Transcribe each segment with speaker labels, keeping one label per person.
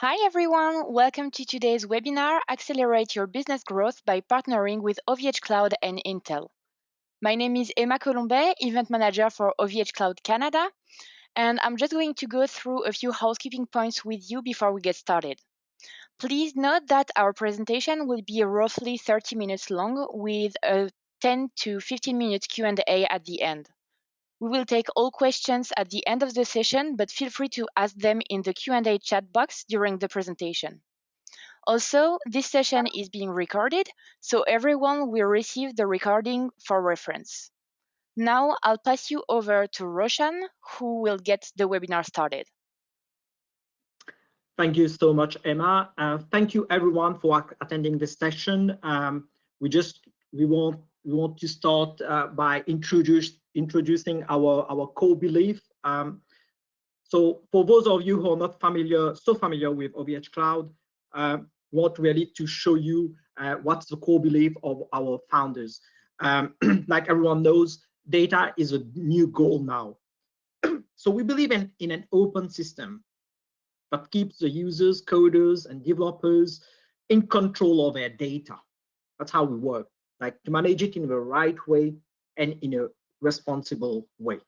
Speaker 1: Hi everyone, welcome to today's webinar, Accelerate Your Business Growth by Partnering with OVHcloud and Intel. My name is Emma Colombet, Event Manager for OVHcloud Canada, and I'm just going to go through a few housekeeping points with you before we get started. Please note that our presentation will be roughly 30 minutes long with a 10 to 15 minute Q&A at the end. We will take all questions at the end of the session, but feel free to ask them in the Q&A chat box during the presentation. Also, this session is being recorded, so everyone will receive the recording for reference. Now, I'll pass you over to Roshan, who will get the webinar started.
Speaker 2: Thank you so much, Emma. Thank you everyone for attending this session. We want to start by introducing our core belief. So for those of you who are not so familiar with OVHcloud, want really to show you what's the core belief of our founders. Like everyone knows, data is a new goal now. So we believe in an open system that keeps the users, coders, and developers in control of their data. That's how we work, like to manage it in the right way and in a responsible way.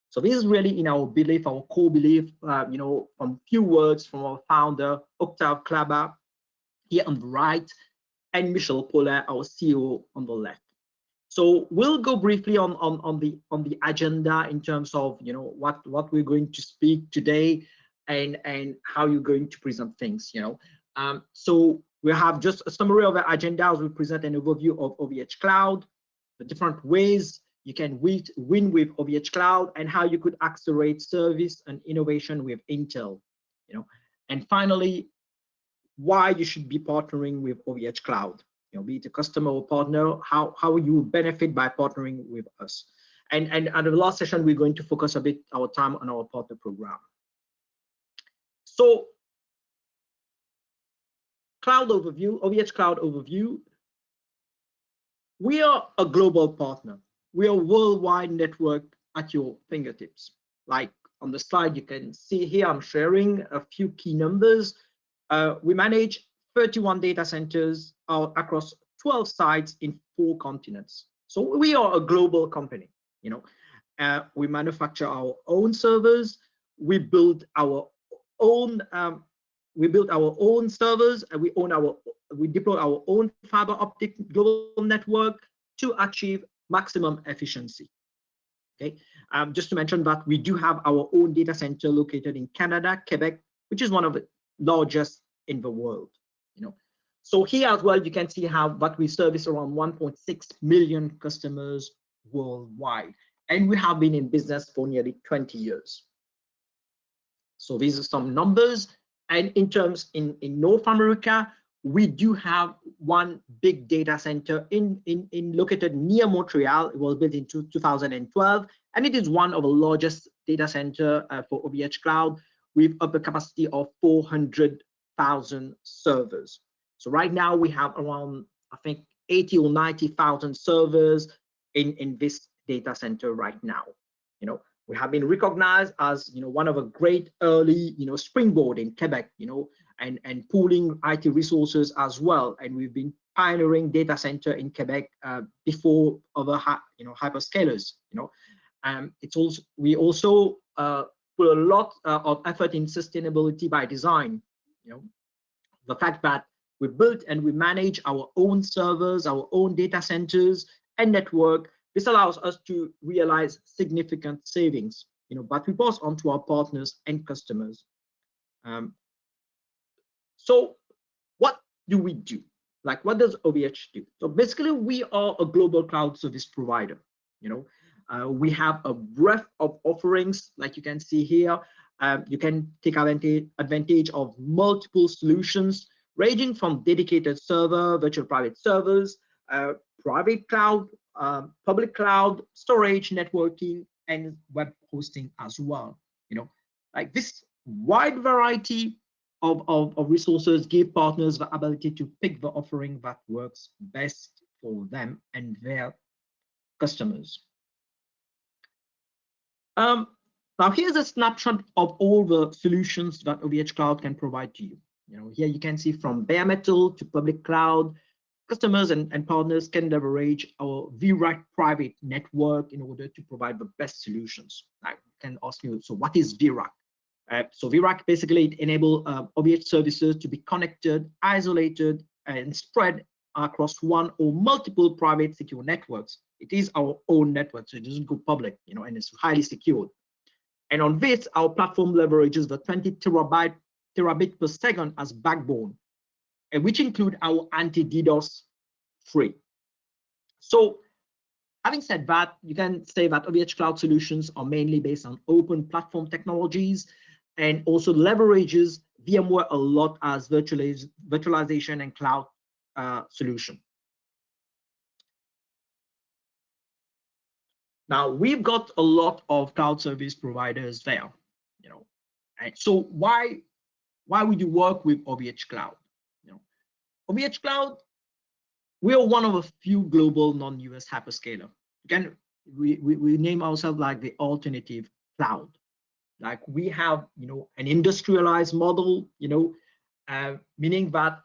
Speaker 2: So this is really in our belief, our core belief, from few words from our founder, Octave Klaba, here on the right, and Michel Paulet, our CEO, on the left. So we'll go briefly on the agenda in terms of what we're going to speak today and how you're going to present things. So we have just a summary of the agenda as we present an overview of OVHcloud, the different ways you can win with OVHcloud, and how you could accelerate service and innovation with Intel. And finally, why you should be partnering with OVHcloud. Be it a customer or partner, how you benefit by partnering with us. And at the last session, we're going to focus a bit our time on our partner program. So, cloud overview, OVHcloud overview. We are a global partner. We are a worldwide network at your fingertips. Like on the slide, you can see here, I'm sharing a few key numbers. We manage 31 data centers across 12 sites in 4 continents. So we are a global company. We manufacture our own servers. We build our own servers, and we deploy our own fiber optic global network to achieve maximum efficiency. Okay, just to mention that we do have our own data center located in Canada, Quebec, which is one of the largest in the world. So here as well, you can see that we service around 1.6 million customers worldwide, and we have been in business for nearly 20 years. So these are some numbers. And in North America, we do have one big data center located near Montreal. It was built in 2012, and it is one of the largest data center for OVHcloud, with a capacity of 400,000 servers. So right now we have around, I think, 80 or 90,000 servers in this data center right now. We have been recognized as one of a great early springboard in Quebec, and pooling IT resources as well. And we've been pioneering data center in Quebec before other hyperscalers. We also put a lot of effort in sustainability by design. The fact that we built and we manage our own servers, our own data centers and network. This allows us to realize significant savings, but we pass on to our partners and customers. So what do we do? Like, what does OVH do? So basically, we are a global cloud service provider. We have a breadth of offerings, like you can see here. You can take advantage of multiple solutions, ranging from dedicated server, virtual private servers, private cloud, public cloud, storage, networking, and web hosting as well. Like this wide variety of resources give partners the ability to pick the offering that works best for them and their customers. Now here's a snapshot of all the solutions that OVHcloud can provide to you. Here you can see from bare metal to public cloud, customers and partners can leverage our VRAC private network in order to provide the best solutions. I can ask you, so what is VRAC? So VRAC basically enable OVH services to be connected, isolated, and spread across one or multiple private secure networks. It is our own network, so it doesn't go public, and it's highly secured. And on this, our platform leverages the 20 terabit per second as backbone, which include our anti-DDoS free. So having said that, you can say that OVHcloud solutions are mainly based on open platform technologies and also leverages VMware a lot as virtualization and cloud solution. Now we've got a lot of cloud service providers there, and so why would you work with OVHcloud? OVHcloud, we are one of a few global non-US hyperscaler. Again, we name ourselves like the alternative cloud. Like we have, an industrialized model, meaning that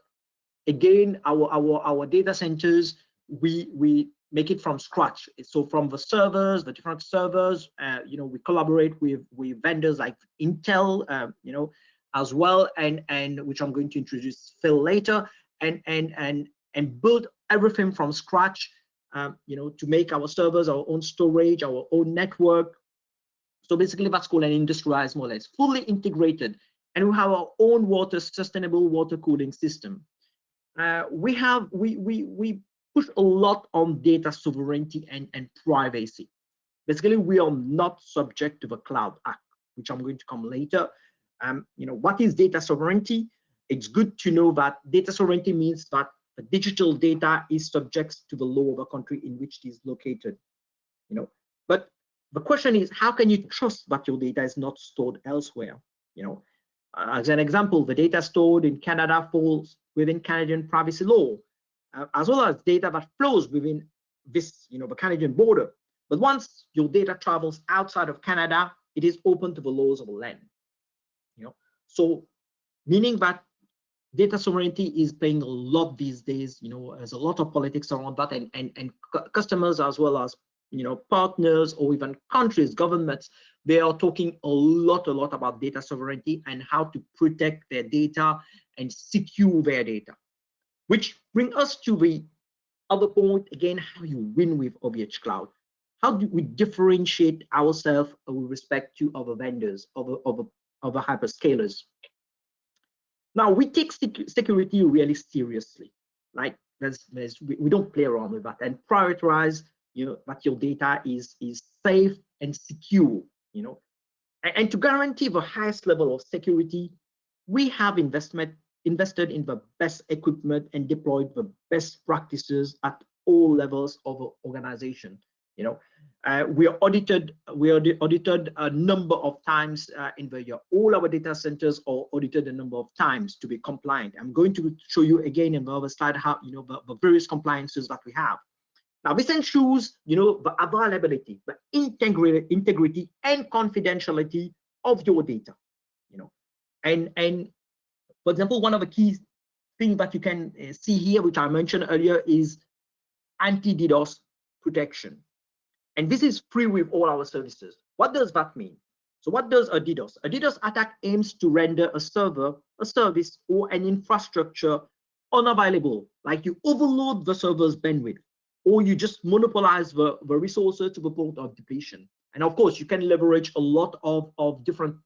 Speaker 2: again, our data centers, we make it from scratch. So from the servers, the different servers, we collaborate with vendors like Intel, as well, and which I'm going to introduce Phil later, and build everything from scratch, to make our servers, our own storage, our own network. So basically that's called an industrialized model. It's fully integrated, and we have our own sustainable water cooling system. We push a lot on data sovereignty and privacy. Basically, we are not subject to the Cloud Act, which I'm going to come later. What is data sovereignty? It's good to know that data sovereignty means that the digital data is subject to the law of the country in which it is located. But the question is, how can you trust that your data is not stored elsewhere? As an example, the data stored in Canada falls within Canadian privacy law, as well as data that flows within this, the Canadian border. But once your data travels outside of Canada, it is open to the laws of the land. So meaning that data sovereignty is playing a lot these days. There's a lot of politics around that, and customers as well as partners or even countries, governments, they are talking a lot about data sovereignty and how to protect their data and secure their data. Which brings us to the other point, again, how you win with OVHcloud. How do we differentiate ourselves with respect to other vendors, other hyperscalers? Now, we take security really seriously. Like we don't play around with that, and prioritize that your data is safe and secure. And to guarantee the highest level of security, we have invested in the best equipment and deployed the best practices at all levels of the organization. We are audited a number of times in the year. All our data centers are audited a number of times to be compliant. I'm going to show you again in the other slide how the various compliances that we have. Now this ensures the availability, the integrity and confidentiality of your data. And for example, one of the key things that you can see here, which I mentioned earlier, is AntiDdos Protection. And this is free with all our services. What does that mean? So what does a DDoS? A DDoS attack aims to render a server, a service, or an infrastructure unavailable, like you overload the server's bandwidth, or you just monopolize the resources to the point of depletion. And of course, you can leverage a lot of different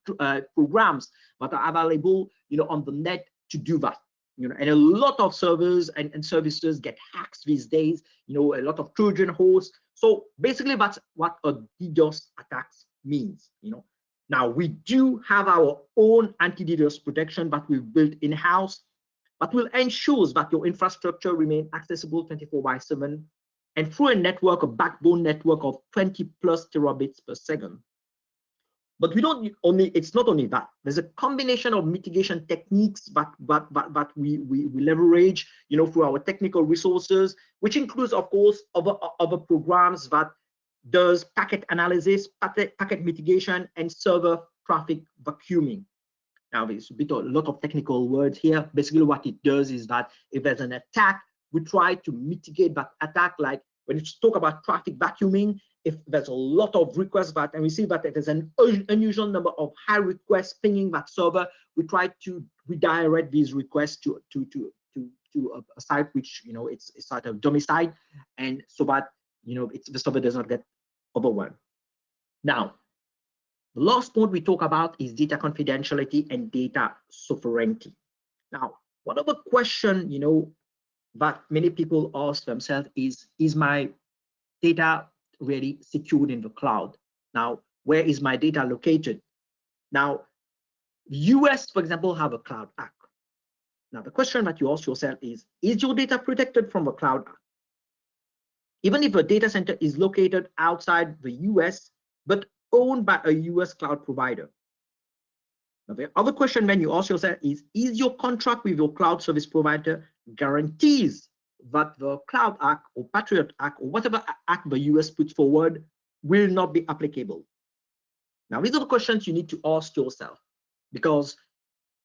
Speaker 2: programs that are available on the net to do that. And a lot of servers and services get hacked these days, a lot of Trojan horse. So basically that's what a DDoS attacks means. Now we do have our own anti-DDoS protection that we've built in-house, that will ensure that your infrastructure remains accessible 24/7 and through a backbone network of 20+ terabits per second. But it's not only that. There's a combination of mitigation techniques that we leverage, through our technical resources, which includes, of course, other programs that does packet analysis, packet mitigation, and server traffic vacuuming. Now, it's a lot of technical words here. Basically, what it does is that if there's an attack, we try to mitigate that attack. Like when you talk about traffic vacuuming, if there's a lot of requests that, and we see that there's an unusual number of high requests pinging that server, we try to redirect these requests to a site which, you know, it's sort of domiciled, and so that, you know, the server does not get overwhelmed. Now, the last point we talk about is data confidentiality and data sovereignty. Now, one of the question, you know, that many people ask themselves is my data really secured in the cloud? Now, where is my data located? Now, US, for example, have a Cloud Act. Now, the question that you ask yourself is your data protected from the Cloud Act? Even if a data center is located outside the US, but owned by a US cloud provider. Now, the other question when you ask yourself is your contract with your cloud service provider guarantees that the Cloud Act or Patriot Act or whatever act the US puts forward will not be applicable? Now, these are the questions you need to ask yourself, because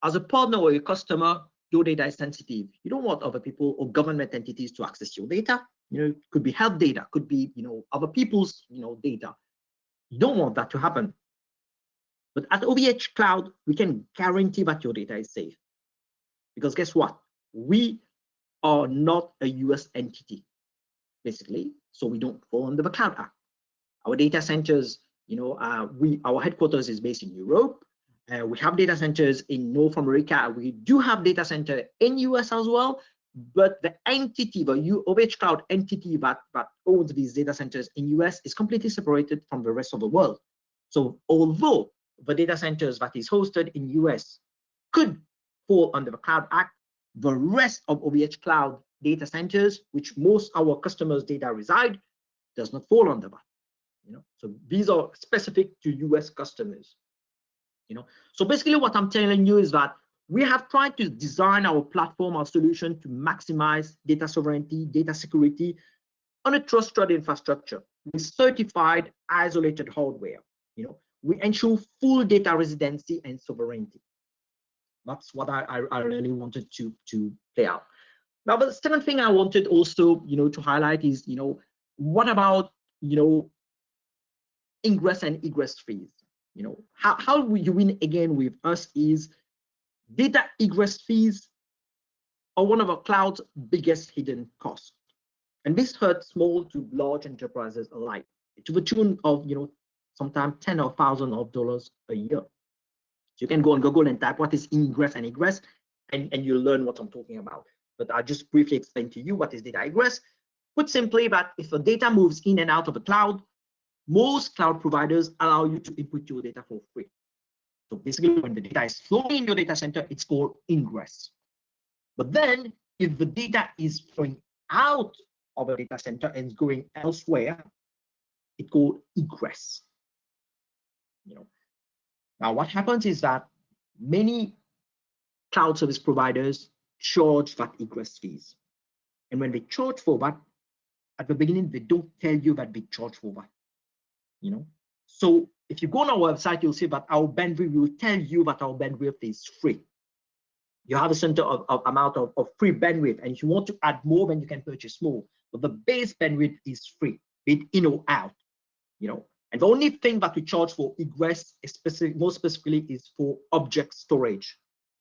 Speaker 2: as a partner or a customer, your data is sensitive. You don't want other people or government entities to access your data. You know, it could be health data, could be, you know, other people's, you know, data. You don't want that to happen. But at OVHcloud, we can guarantee that your data is safe. Because guess what? We are not a US entity, basically, so we don't fall under the Cloud Act. Our data centers, you know, our headquarters is based in Europe. We have data centers in North America. We do have data center in US as well, but the entity, the OVHcloud entity that owns these data centers in US is completely separated from the rest of the world. So although the data centers that is hosted in US could fall under the Cloud Act, the rest of OVHcloud data centers, which most our customers' data reside, does not fall under that. You know, so these are specific to US customers. You know, so basically what I'm telling you is that we have tried to design our platform, our solution to maximize data sovereignty, data security on a trusted infrastructure with certified isolated hardware. You know, we ensure full data residency and sovereignty. That's what I really wanted to play out. Now, the second thing I wanted also, you know, to highlight is, you know, what about, you know, ingress and egress fees? You know, how you win again with us is data egress fees are one of our cloud's biggest hidden costs. And this hurts small to large enterprises alike, to the tune of, you know, sometimes tens of thousands of dollars a year. So you can go on Google and type what is ingress and egress, and you'll learn what I'm talking about. But I'll just briefly explain to you what is data egress. Put simply, that if the data moves in and out of the cloud, most cloud providers allow you to input your data for free. So basically, when the data is flowing in your data center, it's called ingress. But then, if the data is flowing out of a data center and is going elsewhere, it's called egress. You know, now what happens is that many cloud service providers charge that egress fees, and when they charge for that, at the beginning they don't tell you that they charge for that. You know, so if you go on our website, you'll see that our bandwidth will tell you that our bandwidth is free. You have a center of amount of free bandwidth, and if you want to add more, then you can purchase more. But the base bandwidth is free, be it in or out. You know, and the only thing that we charge for egress, more specifically, is for object storage.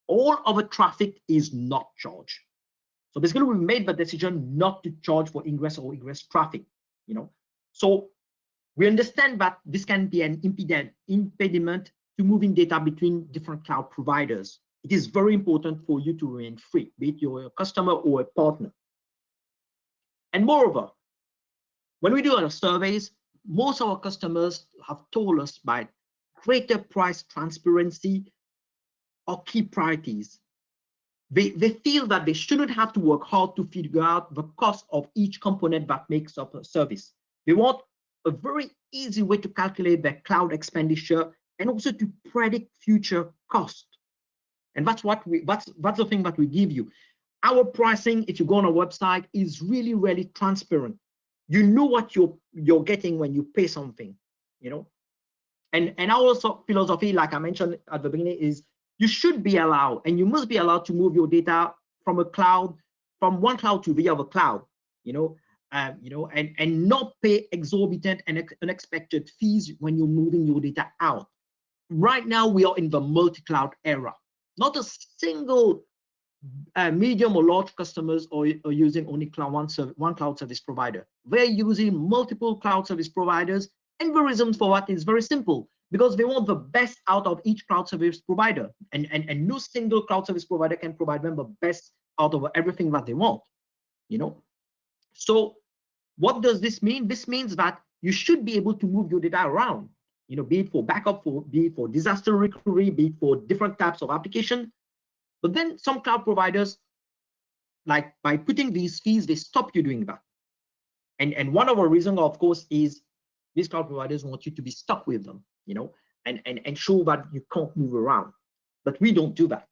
Speaker 2: All other traffic is not charged. So basically, we made the decision not to charge for ingress or egress traffic. You know, so we understand that this can be an impediment to moving data between different cloud providers. It is very important for you to remain free, be it you're a customer or a partner. And moreover, when we do our surveys, most of our customers have told us by greater price transparency are key priorities. They feel that they shouldn't have to work hard to figure out the cost of each component that makes up a service. They want a very easy way to calculate their cloud expenditure and also to predict future cost. And that's the thing that we give you. Our pricing, if you go on our website, is really, really transparent. You know what you're getting when you pay something, you know. And our philosophy, like I mentioned at the beginning, is you should be allowed, and you must be allowed to move your data from a cloud, from one cloud to the other cloud, and not pay exorbitant and unexpected fees when you're moving your data out. Right now, we are in the multi-cloud era. Not a single medium or large customers are using only one cloud service provider. They're using multiple cloud service providers, and the reason for that is very simple, because they want the best out of each cloud service provider, and no single cloud service provider can provide them the best out of everything that they want. So what does this mean? This means that you should be able to move your data around, be it for backup, be it for disaster recovery, be it for different types of application. But then some cloud providers, like by putting these fees, they stop you doing that. And one of the reasons, of course, is these cloud providers want you to be stuck with them, and ensure that you can't move around. But we don't do that.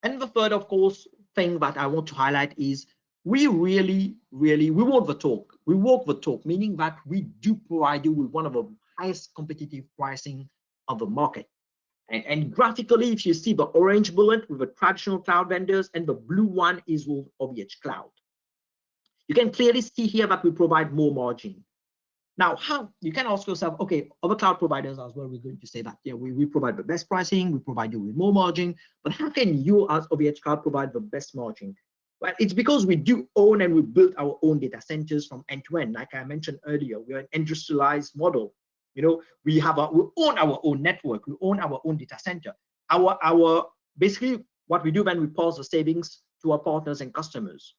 Speaker 2: And the third, of course, thing that I want to highlight is we really walk the talk. We walk the talk, meaning that we do provide you with one of the highest competitive pricing of the market. And graphically, if you see the orange bullet with the traditional cloud vendors, and the blue one is with OVHcloud, you can clearly see here that we provide more margin. Now, how you can ask yourself, okay, other cloud providers as well, we're going to say that, yeah, we provide the best pricing, we provide you with more margin, but how can you as OVHcloud provide the best margin? Well, it's because we do own and we build our own data centers from end to end. Like I mentioned earlier, we're an industrialized model. We own our own network, we own our own data center. Our basically what we do when we pass the savings to our partners and customers.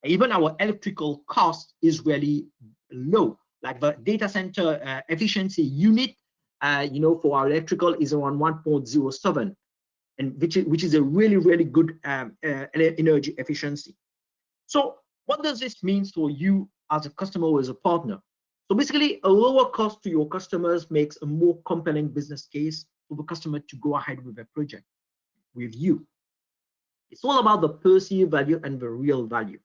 Speaker 2: Even our electrical cost is really low. Like the data center efficiency unit, for our electrical is around 1.07, and which is a really good energy efficiency. So what does this mean for you as a customer or as a partner? So basically, a lower cost to your customers makes a more compelling business case for the customer to go ahead with a project with you. It's all about the perceived value and the real value,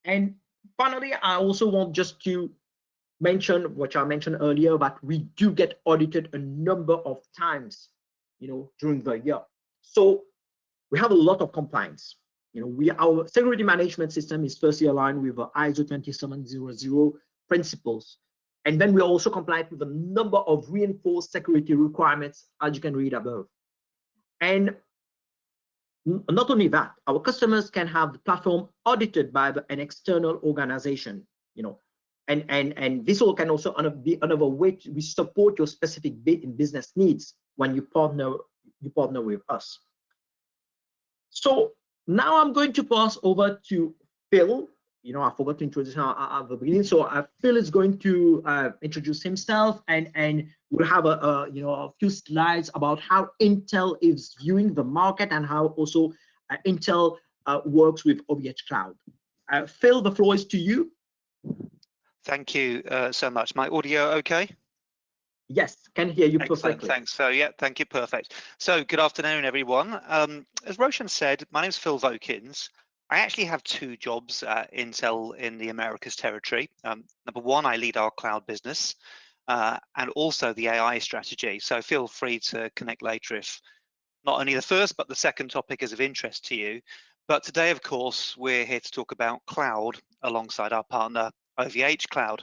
Speaker 2: And finally, I also want just to mention, which I mentioned earlier, that we do get audited a number of times, during the year. So we have a lot of compliance. Our security management system is firstly aligned with the ISO 27000 principles. And then we're also compliant with a number of reinforced security requirements, as you can read above. And not only that, our customers can have the platform audited by an external organization, and this all can also be another way we support your specific business needs when you partner with us. So now I'm going to pass over to Phil. I forgot to introduce him at the beginning. So Phil is going to introduce himself, and we'll have a few slides about how Intel is viewing the market and how also Intel works with OVHcloud. Phil, the floor is to you.
Speaker 3: Thank you so much. My audio okay?
Speaker 2: Yes, can hear you perfectly.
Speaker 3: Thanks. So yeah, thank you. Perfect. So good afternoon, everyone. As Roshan said, my name is Phil Vokins. I actually have two jobs at Intel in the Americas territory. Number one, I lead our cloud business and also the AI strategy. So feel free to connect later if not only the first, but the second topic is of interest to you. But today, of course, we're here to talk about cloud alongside our partner, OVHcloud.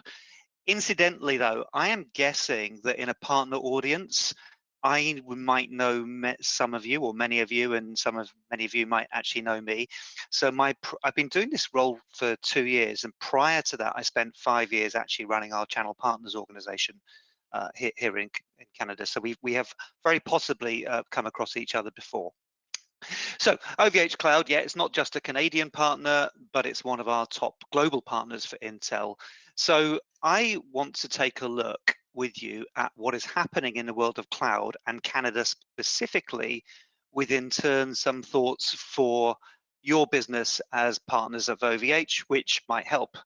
Speaker 3: Incidentally, though, I am guessing that in a partner audience, I might know some of you or many of you, and many of you might actually know me. So I've been doing this role for 2 years, and prior to that, I spent 5 years actually running our channel partners organization here in Canada. So we have very possibly come across each other before. So OVHcloud, yeah, it's not just a Canadian partner, but it's one of our top global partners for Intel. So I want to take a look with you at what is happening in the world of cloud and Canada specifically, with in turn some thoughts for your business as partners of OVH, which might help.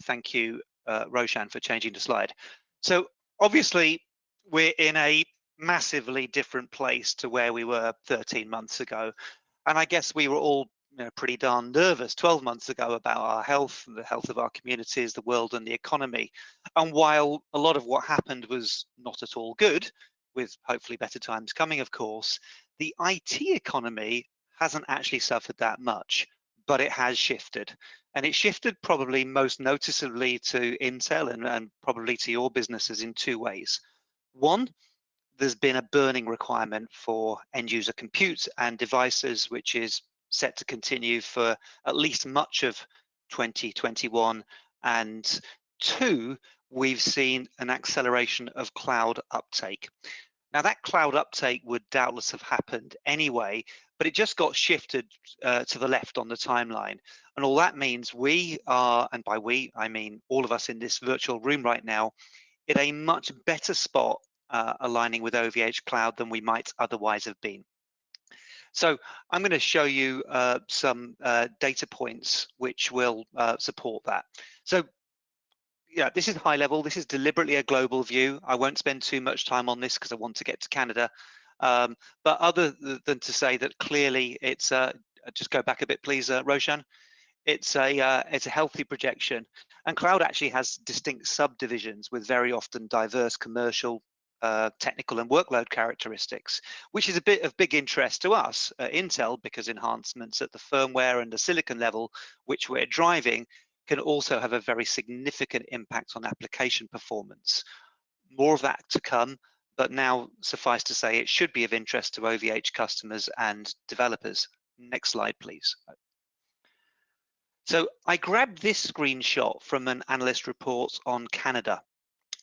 Speaker 3: Thank you, Roshan, for changing the slide. So obviously, we're in a massively different place to where we were 13 months ago. And I guess we were all pretty darn nervous 12 months ago about our health, the health of our communities, the world and the economy. And while a lot of what happened was not at all good, with hopefully better times coming, of course, the IT economy hasn't actually suffered that much, but it has shifted. And it shifted probably most noticeably to Intel and probably to your businesses in two ways. One, there's been a burning requirement for end user compute and devices, which is set to continue for at least much of 2021. And two, we've seen an acceleration of cloud uptake. Now, that cloud uptake would doubtless have happened anyway, but it just got shifted to the left on the timeline. And all that means we are, and by we, I mean all of us in this virtual room right now, in a much better spot aligning with OVHcloud than we might otherwise have been. So I'm going to show you some data points which will support that. So yeah, this is high level. This is deliberately a global view. I won't spend too much time on this because I want to get to Canada. But other than to say that clearly it's, just go back a bit, please, Roshan. It's a healthy projection, and cloud actually has distinct subdivisions with very often diverse commercial, technical and workload characteristics, which is a bit of big interest to us at Intel, because enhancements at the firmware and the silicon level, which we're driving, can also have a very significant impact on application performance. More of that to come, but now suffice to say it should be of interest to OVH customers and developers. Next slide, please. So I grabbed this screenshot from an analyst report on Canada.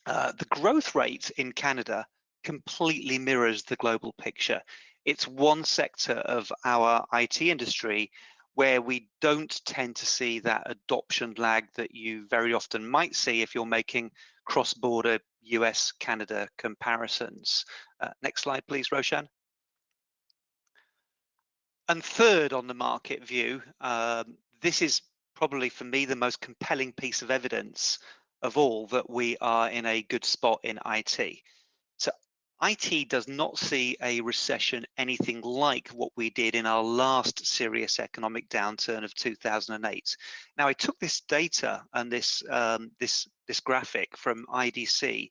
Speaker 3: The growth rate in Canada completely mirrors the global picture. It's one sector of our IT industry where we don't tend to see that adoption lag that you very often might see if you're making cross-border US-Canada comparisons. Next slide, please, Roshan. And third on the market view, this is probably for me the most compelling piece of evidence of all that we are in a good spot in IT. So IT does not see a recession anything like what we did in our last serious economic downturn of 2008. Now, I took this data and this graphic from IDC,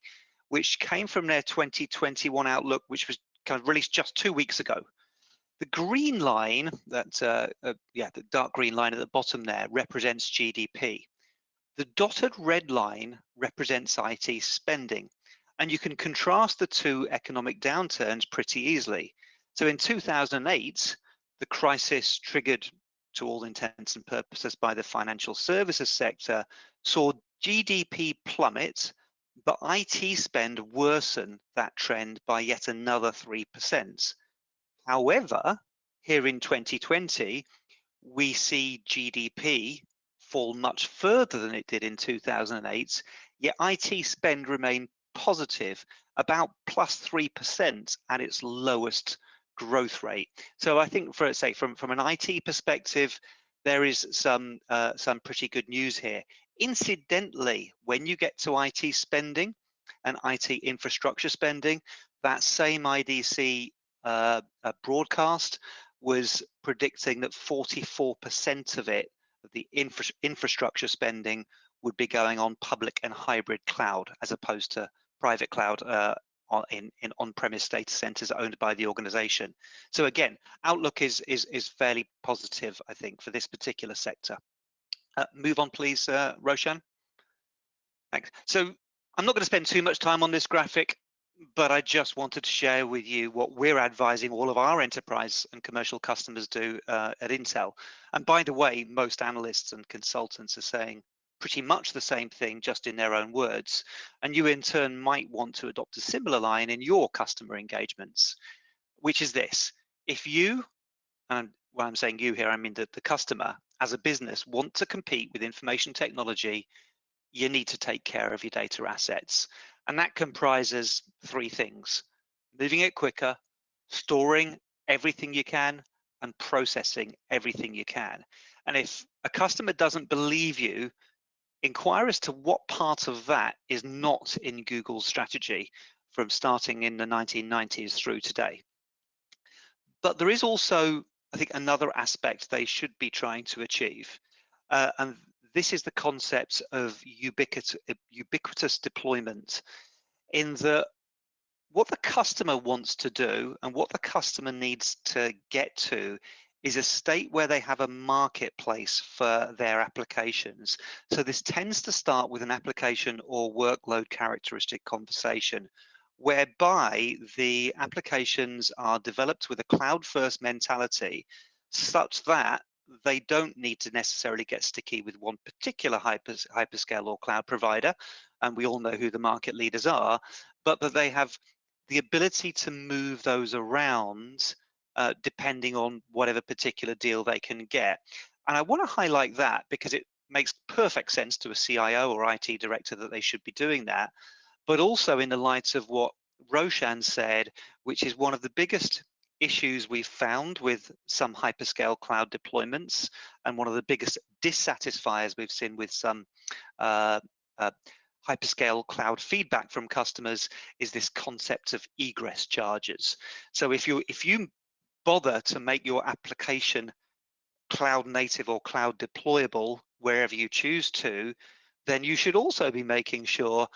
Speaker 3: which came from their 2021 outlook, which was kind of released just 2 weeks ago. The green line, the dark green line at the bottom there, represents GDP. The dotted red line represents IT spending. And you can contrast the two economic downturns pretty easily. So in 2008, the crisis triggered, to all intents and purposes, by the financial services sector, saw GDP plummet, but IT spend worsen that trend by yet another 3%. However, here in 2020, we see GDP fall much further than it did in 2008, yet IT spend remained positive, about plus 3% at its lowest growth rate. So I think, for say, from an IT perspective, there is some pretty good news here. Incidentally, when you get to IT spending and IT infrastructure spending, that same IDC broadcast was predicting that 44% of it, of the infrastructure spending, would be going on public and hybrid cloud as opposed to private cloud in on-premise data centers owned by the organization. So again, outlook is fairly positive, I think, for this particular sector. Move on, please, Roshan. Thanks. So I'm not going to spend too much time on this graphic, but I just wanted to share with you what we're advising all of our enterprise and commercial customers do at Intel. And by the way, most analysts and consultants are saying pretty much the same thing, just in their own words. And you in turn might want to adopt a similar line in your customer engagements, which is this: if you, and when I'm saying you here, I mean the customer, as a business, want to compete with information technology, you need to take care of your data assets. And that comprises three things: moving it quicker, storing everything you can, and processing everything you can. And if a customer doesn't believe you, inquire as to what part of that is not in Google's strategy from starting in the 1990s through today. But there is also, I think, another aspect they should be trying to achieve. And this is the concept of ubiquitous deployment, in that what the customer wants to do and what the customer needs to get to is a state where they have a marketplace for their applications. So this tends to start with an application or workload characteristic conversation, whereby the applications are developed with a cloud-first mentality, such that they don't need to necessarily get sticky with one particular hyperscale or cloud provider, and we all know who the market leaders are, but that they have the ability to move those around depending on whatever particular deal they can get. And I want to highlight that because it makes perfect sense to a CIO or IT director that they should be doing that, but also in the light of what Roshan said, which is one of the biggest issues we've found with some hyperscale cloud deployments, and one of the biggest dissatisfiers we've seen with some hyperscale cloud feedback from customers is this concept of egress charges. So if you bother to make your application cloud native or cloud deployable wherever you choose to, then you should also be making sure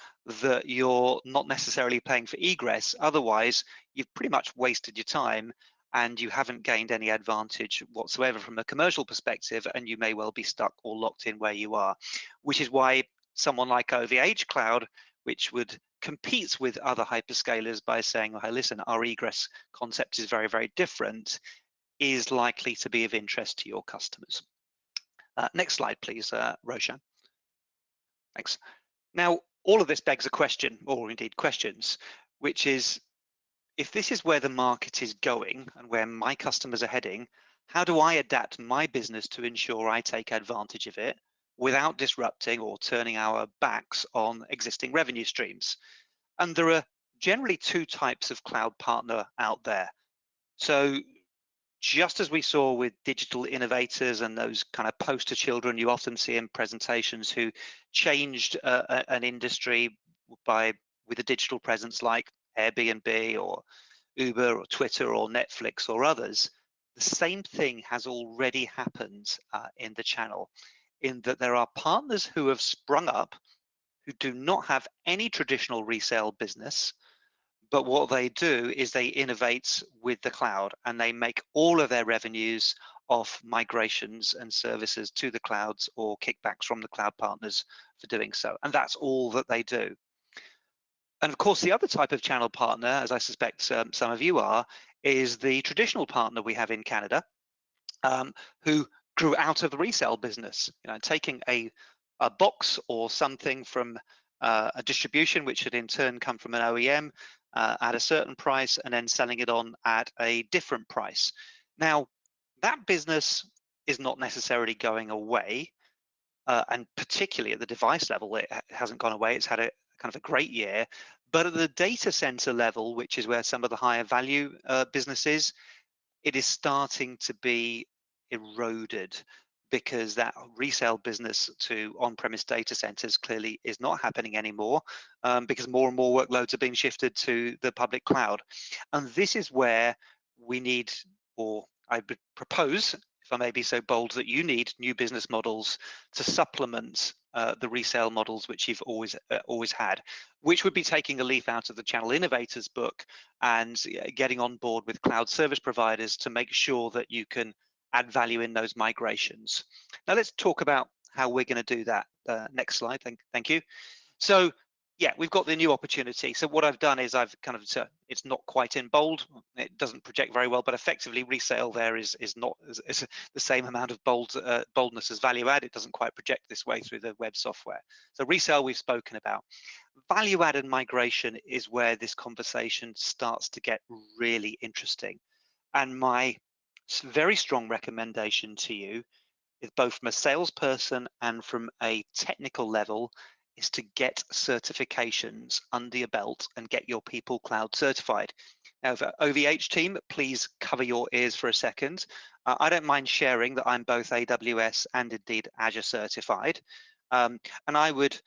Speaker 3: that you're not necessarily paying for egress. Otherwise, you've pretty much wasted your time and you haven't gained any advantage whatsoever from a commercial perspective, and you may well be stuck or locked in where you are, which is why someone like OVHcloud, which would compete with other hyperscalers by saying, oh, hey, listen, our egress concept is very, very different, is likely to be of interest to your customers. Next slide, please, Roshan. Thanks. Now, all of this begs a question, or indeed questions, which is, if this is where the market is going and where my customers are heading, how do I adapt my business to ensure I take advantage of it without disrupting or turning our backs on existing revenue streams? And there are generally two types of cloud partner out there. So just as we saw with digital innovators and those kind of poster children you often see in presentations who changed an industry with a digital presence like Airbnb or Uber or Twitter or Netflix or others, the same thing has already happened in the channel, in that there are partners who have sprung up who do not have any traditional resale business, but what they do is they innovate with the cloud, and they make all of their revenues off migrations and services to the clouds or kickbacks from the cloud partners for doing so. And that's all that they do. And of course, the other type of channel partner, as I suspect some of you are, is the traditional partner we have in Canada, who grew out of the resale business, taking a box or something from a distribution, which had in turn come from an OEM at a certain price, and then selling it on at a different price. Now, that business is not necessarily going away, and particularly at the device level, it hasn't gone away. It's had a kind of a great year, but at the data center level, which is where some of the higher value businesses, it is starting to be eroded, because that resale business to on-premise data centers clearly is not happening anymore, because more and more workloads are being shifted to the public cloud. And this is where we need, or I would propose, if I may be so bold, that you need new business models to supplement the resale models which you've always had, which would be taking a leaf out of the Channel Innovators book and getting on board with cloud service providers to make sure that you can add value in those migrations. Now let's talk about how we're going to do that. Next slide, thank you. So yeah, we've got the new opportunity. So what I've done is I've kind of, it's not quite in bold, it doesn't project very well, but effectively resale there is not is the same amount of boldness as value add. It doesn't quite project this way through the web software. So resale we've spoken about. Value add and migration is where this conversation starts to get really interesting. And my very strong recommendation to you, is both from a salesperson and from a technical level, is to get certifications under your belt and get your people cloud certified. Now, for OVH team, please cover your ears for a second. I don't mind sharing that I'm both AWS and indeed Azure certified. And I would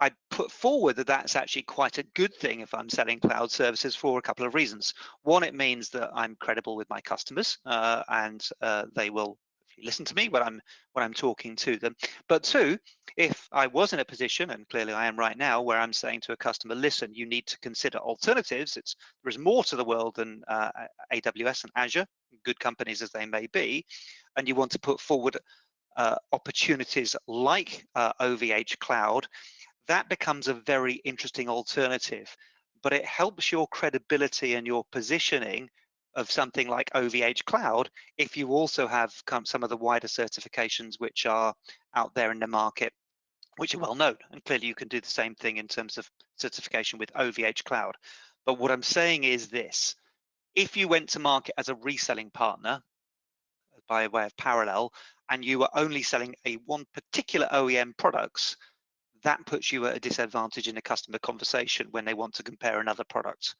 Speaker 3: I'd put forward that that's actually quite a good thing if I'm selling cloud services, for a couple of reasons. One, it means that I'm credible with my customers, and they will actually listen to me when I'm talking to them. But two, if I was in a position, and clearly I am right now, where I'm saying to a customer, listen, you need to consider alternatives. There is more to the world than AWS and Azure, good companies as they may be, and you want to put forward opportunities like OVHcloud, that becomes a very interesting alternative. But it helps your credibility and your positioning of something like OVHcloud if you also have some of the wider certifications which are out there in the market, which are well known. And clearly you can do the same thing in terms of certification with OVHcloud. But what I'm saying is this: if you went to market as a reselling partner by way of parallel, and you were only selling one particular OEM products, that puts you at a disadvantage in a customer conversation when they want to compare another product.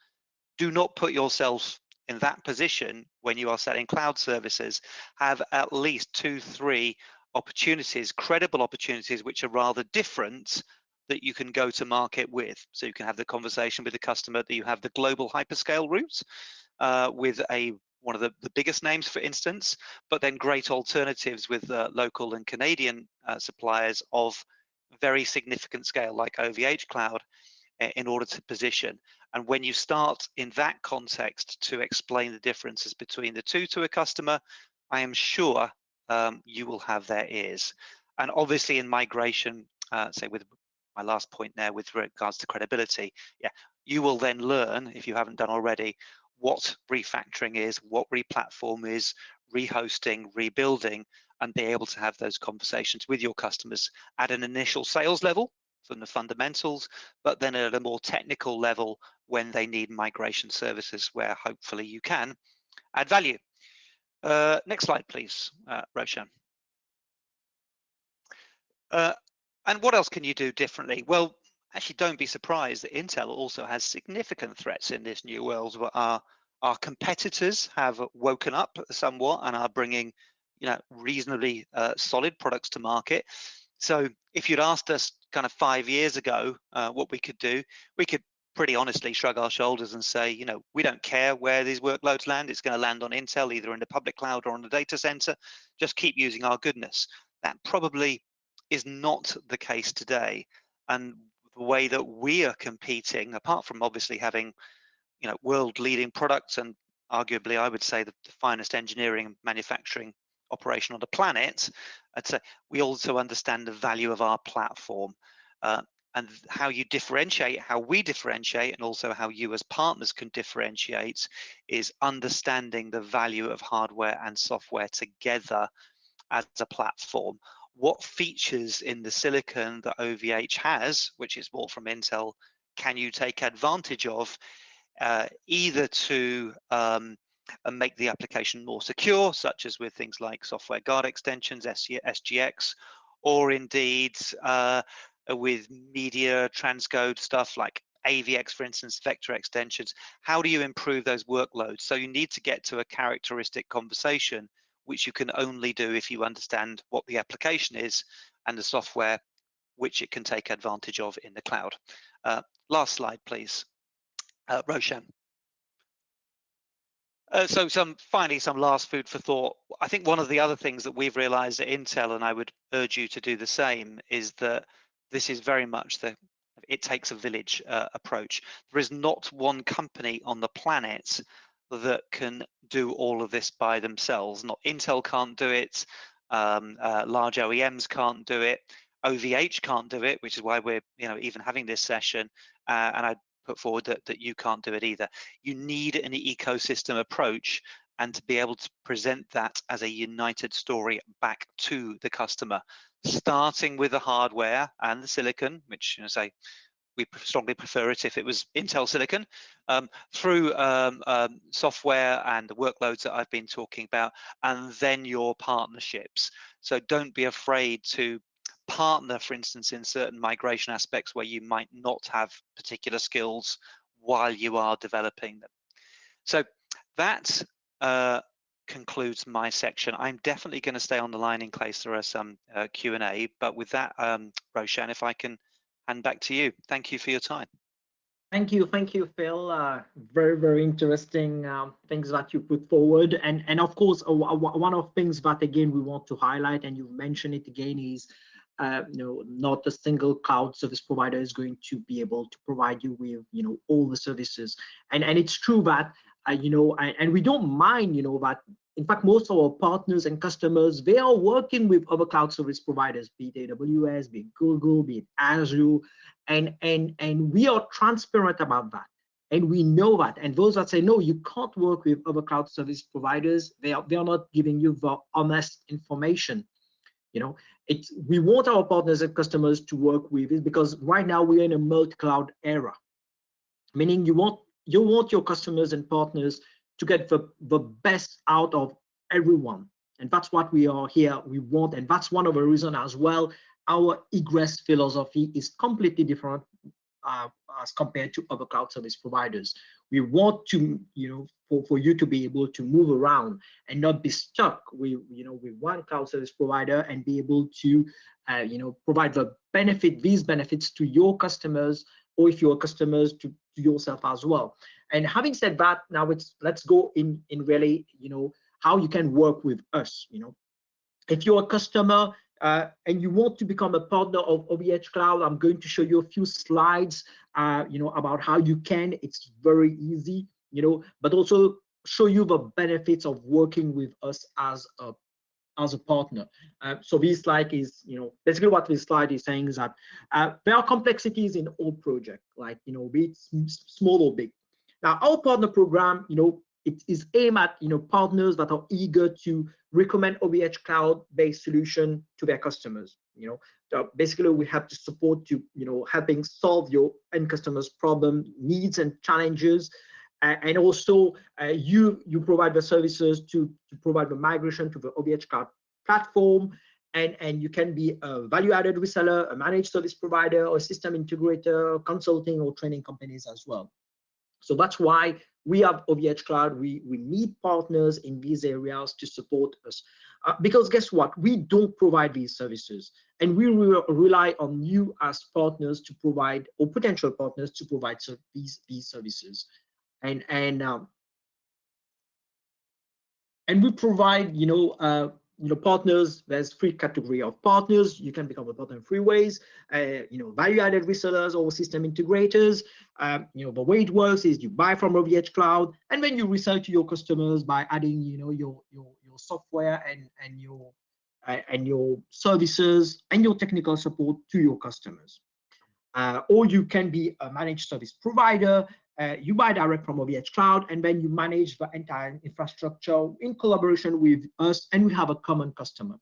Speaker 3: Do not put yourself in that position when you are selling cloud services. Have at least 2-3 opportunities, credible opportunities, which are rather different, that you can go to market with. So you can have the conversation with the customer that you have the global hyperscale route with one of the biggest names, for instance, but then great alternatives with local and Canadian suppliers of very significant scale like OVHcloud in order to position. And when you start in that context to explain the differences between the two to a customer, I am sure you will have their ears. And obviously in migration, say with my last point there with regards to credibility, yeah, you will then learn, if you haven't done already, what refactoring is, what replatform is, rehosting, rebuilding, and be able to have those conversations with your customers at an initial sales level from the fundamentals, but then at a more technical level when they need migration services where hopefully you can add value. Next slide, please, Roshan. And what else can you do differently? Well, actually, don't be surprised that Intel also has significant threats in this new world. Our competitors have woken up somewhat and are bringing, reasonably solid products to market. So if you'd asked us kind of 5 years ago what we could do, we could pretty honestly shrug our shoulders and say, we don't care where these workloads land. It's going to land on Intel, either in the public cloud or on the data center. Just keep using our goodness. That probably is not the case today. And the way that we are competing, apart from obviously having, world-leading products and arguably, I would say, the finest engineering and manufacturing operation on the planet, I'd say we also understand the value of our platform and how you differentiate, how we differentiate, and also how you as partners can differentiate is understanding the value of hardware and software together as a platform. What features in the silicon that OVH has, which is bought from Intel, can you take advantage of, either to make the application more secure, such as with things like software guard extensions, SGX, or indeed with media transcode stuff like AVX, for instance, vector extensions. How do you improve those workloads? So you need to get to a characteristic conversation, which you can only do if you understand what the application is and the software which it can take advantage of in the cloud. Last slide, please. Roshan. So finally, some last food for thought. I think one of the other things that we've realized at Intel, and I would urge you to do the same, is that this is very much it takes a village approach. There is not one company on the planet that can do all of this by themselves. Not Intel can't do it, large OEMs can't do it, OVH can't do it, which is why we're even having this session, and I put forward that you can't do it either. You need an ecosystem approach, and to be able to present that as a united story back to the customer, starting with the hardware and the silicon, which say we strongly prefer it if it was Intel silicon, through software and the workloads that I've been talking about, and then your partnerships. So don't be afraid to partner, for instance, in certain migration aspects where you might not have particular skills while you are developing them. So that concludes my section. I'm definitely going to stay on the line in case there are some Q&A, but with that, Roshan, if I can hand back to you. Thank you for your time.
Speaker 2: Thank you, Phil. Very, very interesting things that you put forward, and of course, one of things that again we want to highlight, and you mentioned it again, is not a single cloud service provider is going to be able to provide you with all the services, and it's true that and we don't mind that. In fact, most of our partners and customers, they are working with other cloud service providers, be it AWS, be it Google, be it Azure, and we are transparent about that, and we know that. And those that say no, you can't work with other cloud service providers, they are not giving you the honest information. We want our partners and customers to work with it, because right now we're in a multi-cloud era, meaning you want your customers and partners to get the best out of everyone, and that's what we are here. We want, and that's one of the reasons as well, our egress philosophy is completely different as compared to other cloud service providers. We want to, for you to be able to move around and not be stuck with, with one cloud service provider, and be able to, provide these benefits to your customers, or if you're customers, to yourself as well. And having said that, now let's go in really, how you can work with us. If you're a customer and you want to become a partner of OVHcloud, I'm going to show you a few slides, about how you can. It's very easy, but also show you the benefits of working with us as a partner. So this slide is, basically what this slide is saying is that there are complexities in all projects, like, be it small or big. Now, our partner program, it is aimed at partners that are eager to recommend OVHcloud based solution to their customers. Basically we have to support you, helping solve your end customers' problem, needs, and challenges. And also you provide the services to provide the migration to the OVHcloud platform, and you can be a value-added reseller, a managed service provider, or a system integrator, consulting or training companies as well. So that's why we have OVHcloud. We need partners in these areas to support us, because guess what? We don't provide these services, and we rely on you as partners to provide, or potential partners to provide these services. And we provide, partners. There's 3 categories of partners. You can become a partner in 3 ways. Value-added resellers or system integrators. The way it works is you buy from OVHcloud, and then you resell to your customers by adding, your software and your services and your technical support to your customers. Or you can be a managed service provider. You buy direct from OVHcloud, and then you manage the entire infrastructure in collaboration with us, and we have a common customer.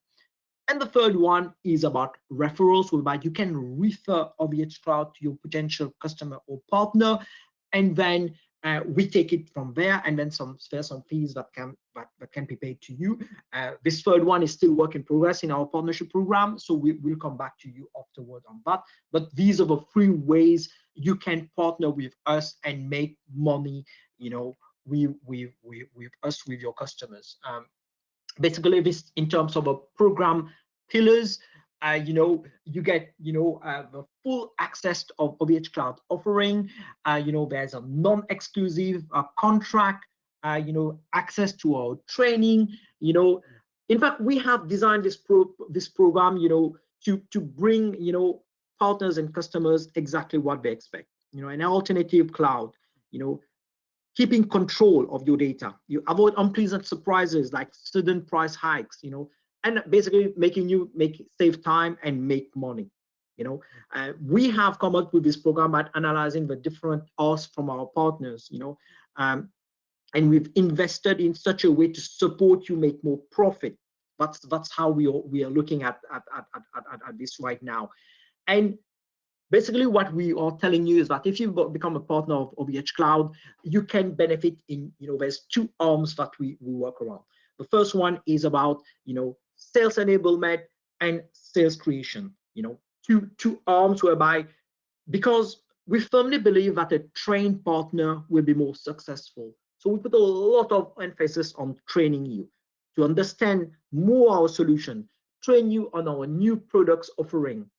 Speaker 2: And the third one is about referrals, whereby you can refer OVHcloud to your potential customer or partner, and then we take it from there, and then there's some fees that can be paid to you. This third one is still work in progress in our partnership program, so we'll come back to you afterward on that. But these are the 3 ways you can partner with us and make money, with us, with your customers. Basically, this in terms of a program pillars, you get the full access of OVHcloud offering. There's a non-exclusive contract, access to our training. In fact, we have designed this program, to bring partners and customers exactly what they expect. An alternative cloud, keeping control of your data. You avoid unpleasant surprises like sudden price hikes, and basically making you save time and make money. We have come up with this program by analyzing the different asks from our partners, and we've invested in such a way to support you make more profit. That's how we are looking at this right now. And basically what we are telling you is that if you become a partner of OVHcloud, you can benefit in, there's 2 arms that we work around. The first one is about, sales enablement and sales creation, two arms whereby, because we firmly believe that a trained partner will be more successful. So we put a lot of emphasis on training you to understand more our solution, train you on our new products offering.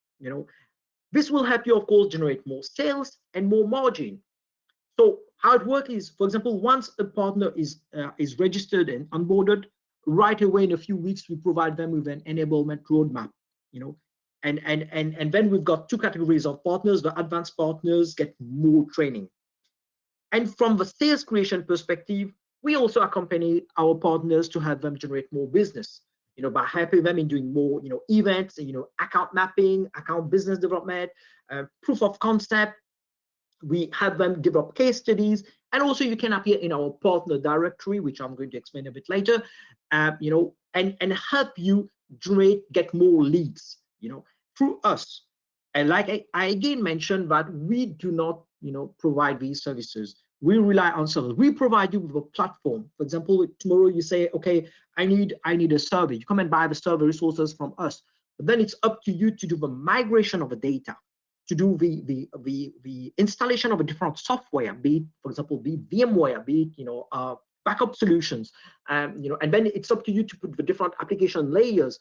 Speaker 2: This will help you, of course, generate more sales and more margin. So how it works is, for example, once a partner is registered and onboarded, right away in a few weeks we provide them with an enablement roadmap, and then we've got two categories of partners. The advanced partners get more training, and from the sales creation perspective, we also accompany our partners to help them generate more business, by helping them in doing more, events, account mapping, account business development, proof of concept. We have them develop case studies, and also you can appear in our partner directory, which I'm going to explain a bit later, and help you get more leads, through us. And like I again mentioned, that we do not, provide these services. We rely on servers. We provide you with a platform. For example, tomorrow you say, okay, I need a server. You come and buy the server resources from us. But then it's up to you to do the migration of the data, to do the installation of a different software, be it, for example, be it VMware, be it, backup solutions, and then it's up to you to put the different application layers.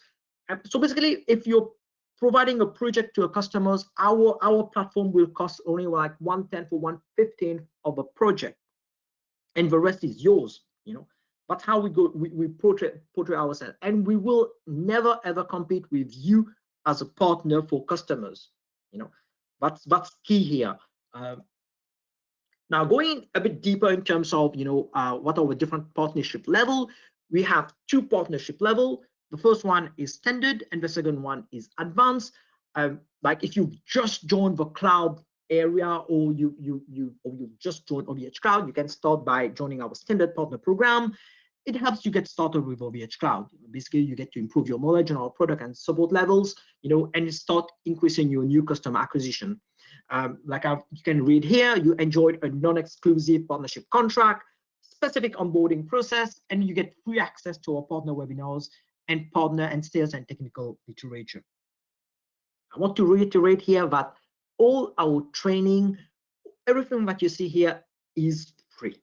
Speaker 2: So basically, if you're providing a project to a customers, our platform will cost only like 1/10 or 1/15 of a project, and the rest is yours. That's how we portray ourselves, and we will never ever compete with you as a partner for customers. That's key here. Now, going a bit deeper in terms of what are the different partnership level, we have two partnership level. The first one is standard, and the second one is advanced. Like if you just joined the cloud area, or you just joined OVHcloud, you can start by joining our standard partner program. It helps you get started with OVHcloud. Basically, you get to improve your knowledge on our product and support levels, and start increasing your new customer acquisition. Like you can read here, you enjoyed a non-exclusive partnership contract, specific onboarding process, and you get free access to our partner webinars and partner and sales and technical literature. I want to reiterate here that all our training, everything that you see here is free.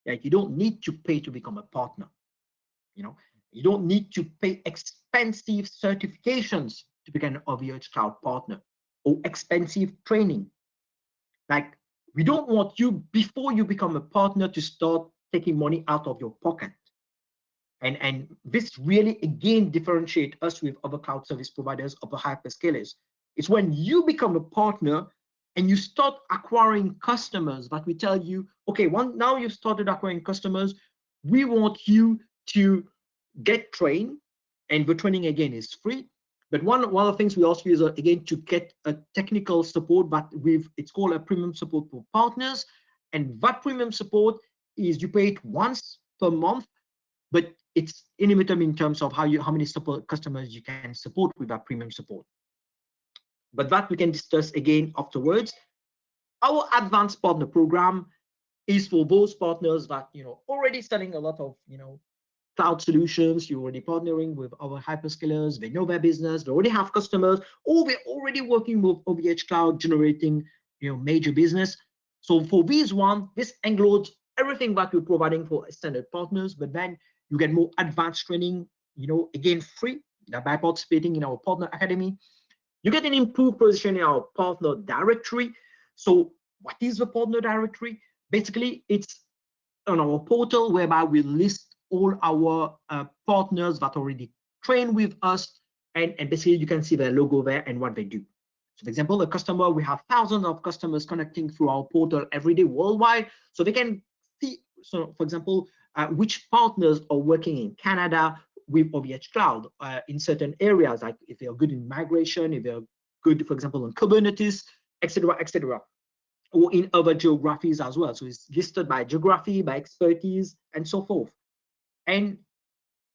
Speaker 2: You don't need to pay to become a partner. You don't need to pay expensive certifications to become an OVHcloud partner, or expensive training. Like, we don't want you, before you become a partner, to start taking money out of your pocket. And this really, again, differentiates us with other cloud service providers, other hyperscalers. It's when you become a partner and you start acquiring customers that we tell you, okay, now you've started acquiring customers, we want you to get trained, and the training, again, is free. But one of the things we ask you is, again, to get a technical support, but it's called a premium support for partners. And that premium support is, you pay it once per month, but it's unlimited in terms of how many support customers you can support with that premium support. But that we can discuss again afterwards. Our advanced partner program is for those partners that already selling a lot of cloud solutions. You're already partnering with our hyperscalers. They know their business. They already have customers, or they're already working with OVHcloud, generating major business. So for these one, this includes everything that we're providing for standard partners, but then you get more advanced training, again, free, by participating in our partner academy. You get an improved position in our partner directory. So what is the partner directory? Basically, it's on our portal, whereby we list all our partners that already train with us, and basically you can see their logo there and what they do. So for example, a customer, we have thousands of customers connecting through our portal every day worldwide, so they can see, so for example, which partners are working in Canada with OVHcloud in certain areas, like if they are good in migration, if they're good, for example, on Kubernetes, etc., etc., or in other geographies as well. So it's listed by geography, by expertise, and so forth. And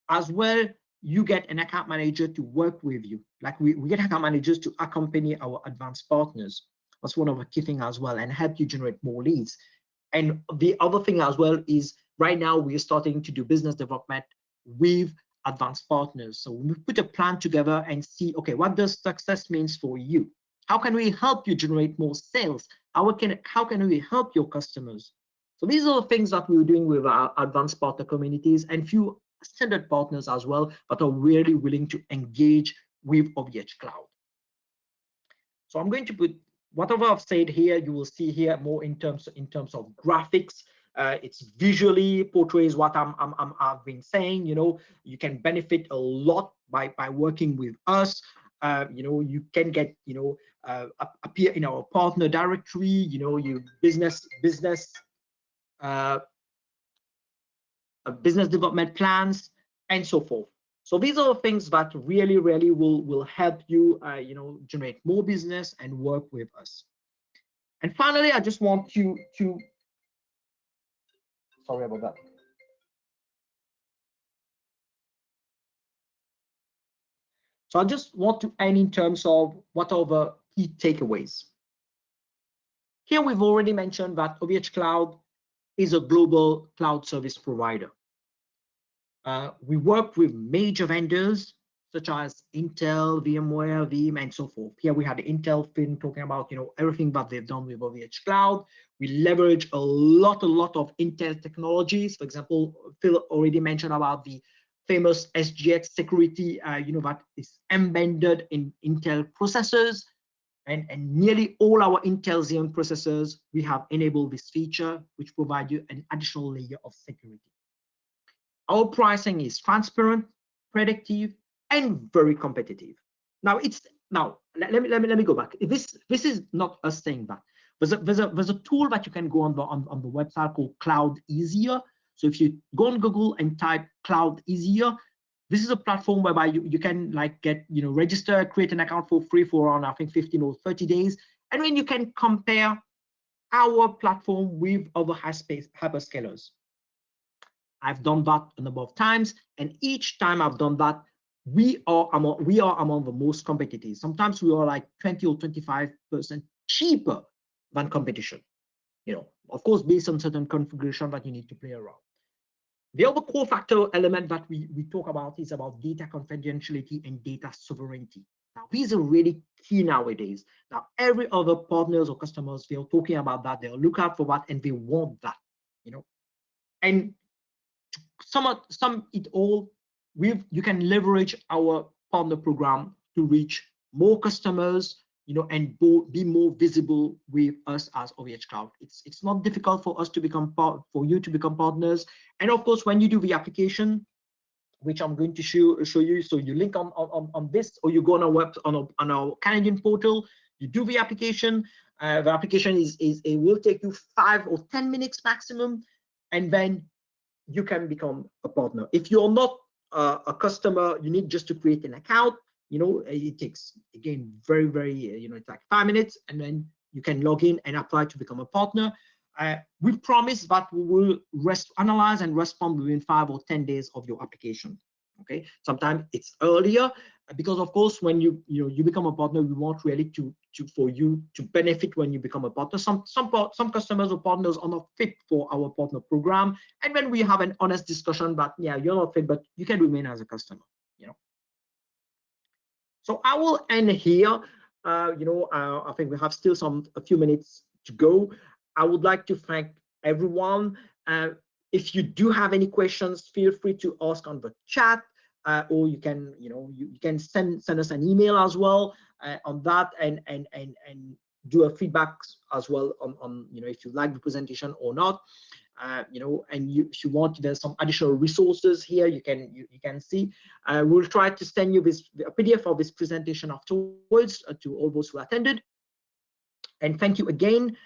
Speaker 2: as well, you get an account manager to work with you. Like we get account managers to accompany our advanced partners. That's one of the key things as well, and help you generate more leads. And the other thing as well is, right now we're starting to do business development with advanced partners. So we put a plan together and see, okay, what does success means for you? How can we help you generate more sales? How can we help your customers? So these are the things that we're doing with our advanced partner communities, and few standard partners as well that are really willing to engage with OVHcloud. So I'm going to put whatever I've said here, you will see here more in terms of graphics. It's visually portrays what I've been saying. You know, you can benefit a lot by working with us. You know, you can get, you know, appear in our partner directory. You know, you business development plans and so forth. So these are the things that really will help you, you know, generate more business and work with us. And finally, I just want you to, sorry about that. So I just want to end in terms of what are the key takeaways. Here we've already mentioned that OVHcloud is a global cloud service provider. We work with major vendors such as Intel, VMware, Veeam, and so forth. Here we had the Intel film talking about, you know, everything that they've done with OVHcloud. We leverage a lot of Intel technologies. For example, Phil already mentioned about the famous SGX security, you know, that is embedded in Intel processors, and nearly all our Intel Xeon processors, we have enabled this feature, which provides you an additional layer of security. Our pricing is transparent, predictive, and very competitive. Now let me go back. This is not us saying that. There's a tool that you can go on the website called Cloud Easier. So if you go on Google and type Cloud Easier, this is a platform whereby you can like get, you know, register, create an account for free for around, I think, 15 or 30 days. And then you can compare our platform with other hyperscalers. I've done that a number of times, and each time I've done that, we are among the most competitive. Sometimes we are like 20 or 25% cheaper than competition. You know, of course, based on certain configuration that you need to play around. The other core factor element that we talk about is about data confidentiality and data sovereignty. Now, these are really key nowadays. Now, every other partners or customers, they're talking about that, they'll look out for that, and they want that, you know. And to sum it all, you can leverage our partner program to reach more customers, you know, and be more visible with us as OVHcloud. It's not difficult for us to become you to become partners. And of course, when you do the application, which I'm going to show you, so you link on this, or you go on our Canadian portal, you do the application. The application it will take you 5 or 10 minutes maximum, and then you can become a partner. If you're not a customer, you need just to create an account. You know, it takes, again, very, you know, it's like 5 minutes, and then you can log in and apply to become a partner. We promise that we will analyze and respond within 5 or 10 days of your application. Okay, sometimes it's earlier, because of course, when you become a partner, we want really for you to benefit when you become a partner. Some customers or partners are not fit for our partner program, and when we have an honest discussion that, yeah, you're not fit, but you can remain as a customer, you know. So I will end here. You know, I think we have still a few minutes to go. I would like to thank everyone. If you do have any questions, feel free to ask on the chat, or you can, you know, you can send us an email as well on that, and do a feedback as well on you know, if you like the presentation or not. You know, and if you want, there's some additional resources here you can see. We'll try to send you a PDF of this presentation afterwards to all those who attended. And thank you again.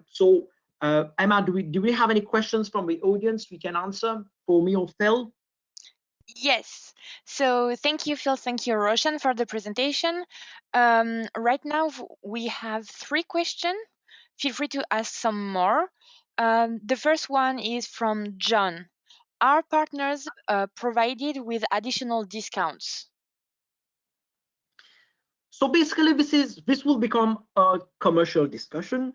Speaker 2: So Emma, do we have any questions from the audience we can answer for me or Phil?
Speaker 1: Yes. So thank you, Phil. Thank you, Roshan, for the presentation. Right now, we have 3 questions. Feel free to ask some more. The first one is from John. Are partners provided with additional discounts?
Speaker 2: So basically, this will become a commercial discussion.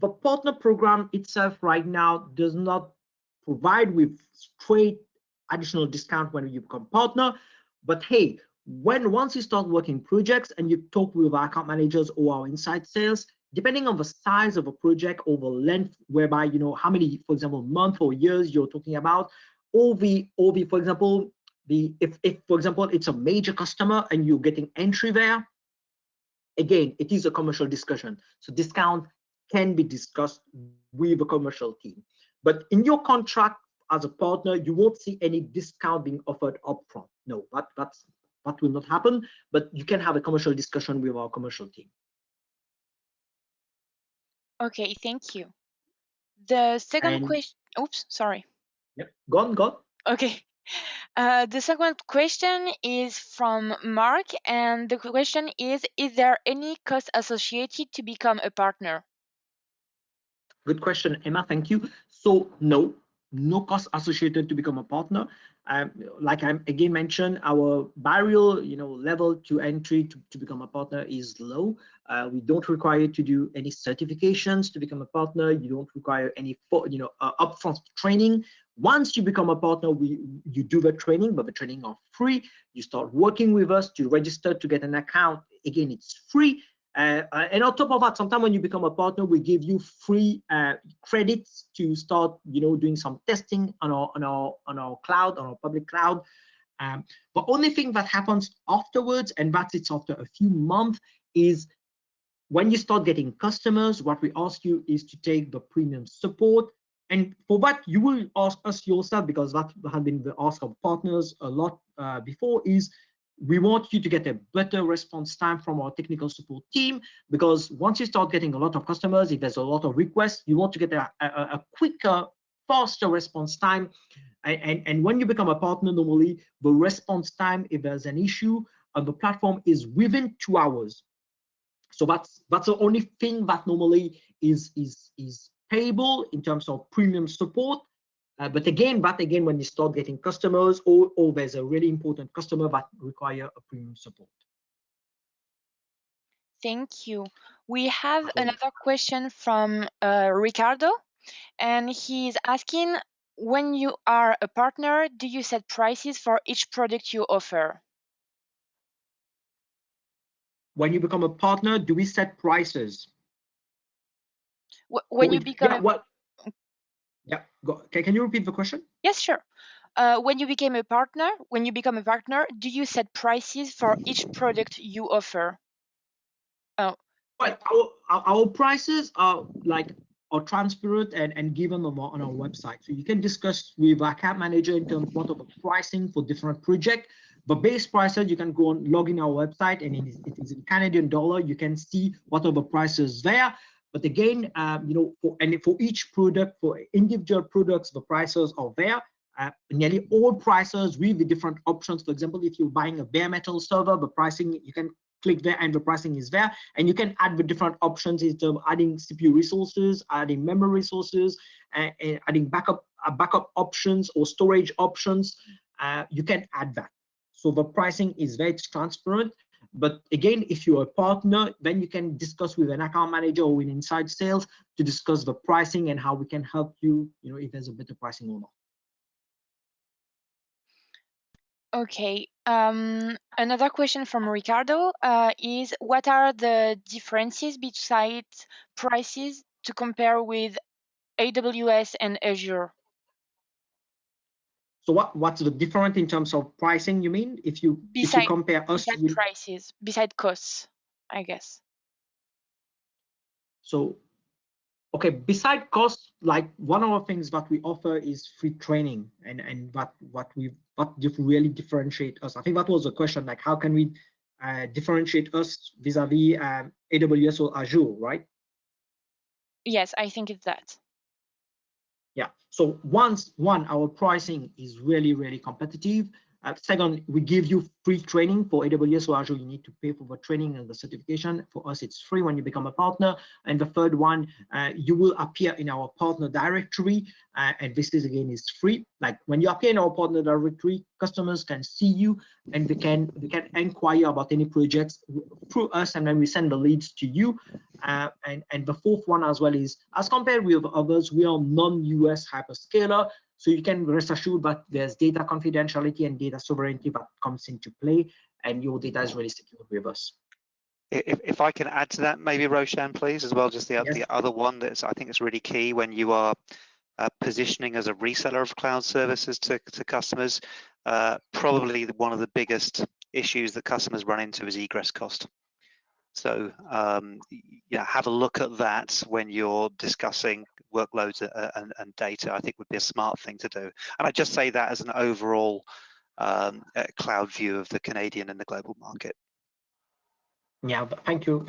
Speaker 2: The partner program itself right now does not provide with straight additional discount when you become partner. But hey, once you start working projects and you talk with our account managers or our inside sales, depending on the size of a project or the length, whereby, you know, how many, for example, months or years you're talking about, OV, for example, if for example it's a major customer and you're getting entry there, again, it is a commercial discussion. So discount can be discussed with a commercial team. But in your contract as a partner, you won't see any discount being offered upfront. No, that will not happen, but you can have a commercial discussion with our commercial team.
Speaker 1: Okay, thank you. The second question, oops, sorry.
Speaker 2: Yep, go on.
Speaker 1: Okay. The second question is from Mark, and the question is there any cost associated to become a partner?
Speaker 2: Good question, Emma, thank you. So no cost associated to become a partner. Like I again mentioned, our barrier, level to entry to become a partner is low. We don't require you to do any certifications to become a partner. You don't require any, upfront training. Once you become a partner, you do the training, but the training are free. You start working with us to register to get an account. Again, it's free. And on top of that, sometimes when you become a partner, we give you free credits to start, doing some testing on our cloud, on our public cloud. The only thing that happens afterwards, and that's after a few months, is when you start getting customers, what we ask you is to take the premium support. And for that, you will ask us yourself, because that has been the ask of partners a lot before, is we want you to get a better response time from our technical support team, because once you start getting a lot of customers, if there's a lot of requests, you want to get a quicker, faster response time. And when you become a partner, normally the response time, if there's an issue on the platform, is within 2 hours. So that's the only thing that normally is payable in terms of premium support. But again, when you start getting customers, or there's a really important customer that require a premium support.
Speaker 1: Thank you. We have another question from Ricardo, and he's asking, when you are a partner, do you set prices for each product you offer?
Speaker 2: When you become a partner, do we set prices?
Speaker 1: When you become
Speaker 2: can you repeat the question?
Speaker 1: Yes, sure. When you become a partner, do you set prices for each product you offer?
Speaker 2: Oh. Well, our prices are transparent and given on our website. So you can discuss with our account manager in terms of what of the pricing for different projects. The base prices, you can go and log in our website, and it is in Canadian dollar. You can see what are the prices there. But again, for each product, for individual products, the prices are there. Nearly all prices with the different options. For example, if you're buying a bare metal server, the pricing, you can click there and the pricing is there. And you can add the different options in terms of adding CPU resources, adding memory resources, and adding backup options or storage options. You can add that. So the pricing is very transparent. But again, if you're a partner, then you can discuss with an account manager or with inside sales to discuss the pricing and how we can help you, if there's a better pricing or not.
Speaker 1: Okay. Another question from Ricardo is, what are the differences besides prices to compare with AWS and Azure?
Speaker 2: So what's the difference in terms of pricing, you mean? If you compare us
Speaker 1: with prices, beside costs, I guess.
Speaker 2: So, okay, beside costs, like one of the things that we offer is free training, and what really differentiate us. I think that was a question, like how can we differentiate us vis-a-vis AWS or Azure, right?
Speaker 1: Yes, I think it's that.
Speaker 2: Yeah. So our pricing is really, really competitive. Second, we give you free training. For AWS or Azure, you need to pay for the training and the certification. For us, it's free when you become a partner. And the third one, you will appear in our partner directory, and this is again is free. Like when you appear in our partner directory, customers can see you, and they can inquire about any projects through us, and then we send the leads to you. And the fourth one as well is, as compared with others, we are non-US hyperscaler. So you can rest assured that there's data confidentiality and data sovereignty that comes into play, and your data is really secure with us.
Speaker 3: If I can add to that, maybe Roshan, please, as well, just the other one that's I think is really key when you are positioning as a reseller of cloud services to customers. Probably one of the biggest issues that customers run into is egress cost. So yeah, have a look at that when you're discussing workloads and data. I think would be a smart thing to do. And I just say that as an overall cloud view of the Canadian and the global market.
Speaker 2: Yeah, thank you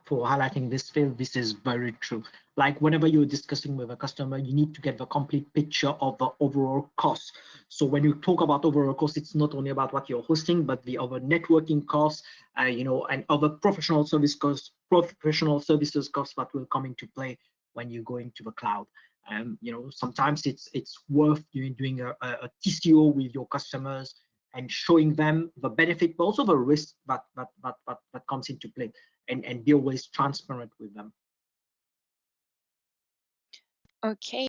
Speaker 2: for highlighting this, Phil. This is very true. Like whenever you're discussing with a customer, you need to get the complete picture of the overall cost. So when you talk about overall cost, it's not only about what you're hosting, but the other networking costs, you know, and other professional service costs, professional services costs that will come into play when you go into the cloud. You know, sometimes it's worth doing a TCO with your customers and showing them the benefit, but also the risk that comes into play, and be always transparent with them.
Speaker 1: Okay.